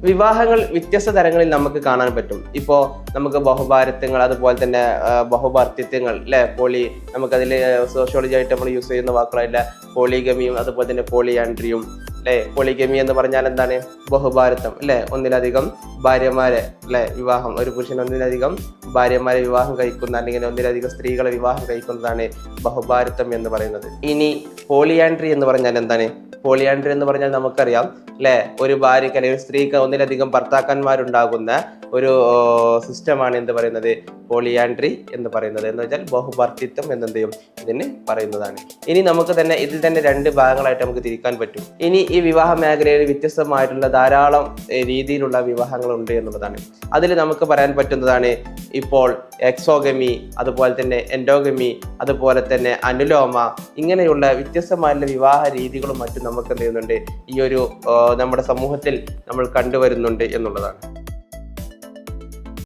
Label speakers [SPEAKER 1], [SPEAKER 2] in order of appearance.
[SPEAKER 1] വിവാഹങ്ങൾ വ്യത്യസ്ത തരങ്ങളിൽ നമുക്ക് കാണാൻ പറ്റും. ഇപ്പോൾ നമുക്ക് ബഹുഭാര്യത്വങ്ങൾ, അതുപോലെ തന്നെ ബഹുഭർത്തൃത്വങ്ങൾ അല്ലെ, നമുക്കതിൽ സോഷ്യോളജി ആയിട്ട് നമ്മൾ യൂസ് ചെയ്യുന്ന വാക്കുകളല്ല പോളിഗമിയും അതുപോലെ തന്നെ പോളിയാൻഡ്രിയും അല്ലെ. പോളിഗമി എന്ന് പറഞ്ഞാൽ എന്താണ്? ബഹുഭാരത്വം അല്ലെ, ഒന്നിലധികം ഭാര്യമാരെ അല്ലെ വിവാഹം, ഒരു പുരുഷൻ ഒന്നിലധികം ഭാര്യമാരെ വിവാഹം കഴിക്കുന്ന അല്ലെങ്കിൽ ഒന്നിലധികം സ്ത്രീകളെ വിവാഹം കഴിക്കുന്നതാണ് ബഹുഭാരത്വം എന്ന് പറയുന്നത്. ഇനി പോളിയാൻഡ്രി എന്ന് പറഞ്ഞാൽ എന്താണ്? പോളിയാൻഡ്രി എന്ന് പറഞ്ഞാൽ നമുക്കറിയാം അല്ലെ, ഒരു ഭാര്യക്ക് അല്ലെങ്കിൽ ഒരു സ്ത്രീക്ക് ഒന്നിലധികം ഭർത്താക്കന്മാരുണ്ടാകുന്ന ഒരു സിസ്റ്റമാണ് എന്ത് പറയുന്നത്? പോളിയാൻഡ്രി എന്ന് പറയുന്നത്. എന്ന് വെച്ചാൽ ബഹുഭർത്തൃത്വം എന്ത് ചെയ്യും ഇതിന് പറയുന്നതാണ്. ഇനി നമുക്ക് തന്നെ ഇതിൽ തന്നെ 2 ഭാഗങ്ങളായിട്ട് നമുക്ക് തിരിക്കാൻ പറ്റും. ഇനി ഈ വിവാഹ മേഖലയിൽ വ്യത്യസ്തമായിട്ടുള്ള ധാരാളം രീതിയിലുള്ള വിവാഹങ്ങളുണ്ട് എന്നുള്ളതാണ്. അതിൽ നമുക്ക് പറയാൻ പറ്റുന്നതാണ് ഇപ്പോൾ എക്സോഗമി, അതുപോലെ തന്നെ എൻഡോഗമി, അതുപോലെ തന്നെ അനുലോമ, ഇങ്ങനെയുള്ള വ്യത്യസ്തമായിട്ടുള്ള വിവാഹ രീതികളും മറ്റും നമുക്ക് എന്ത് ചെയ്യുന്നുണ്ട് ഈ ഒരു നമ്മുടെ സമൂഹത്തിൽ നമ്മൾ കണ്ടുവരുന്നുണ്ട് എന്നുള്ളതാണ്.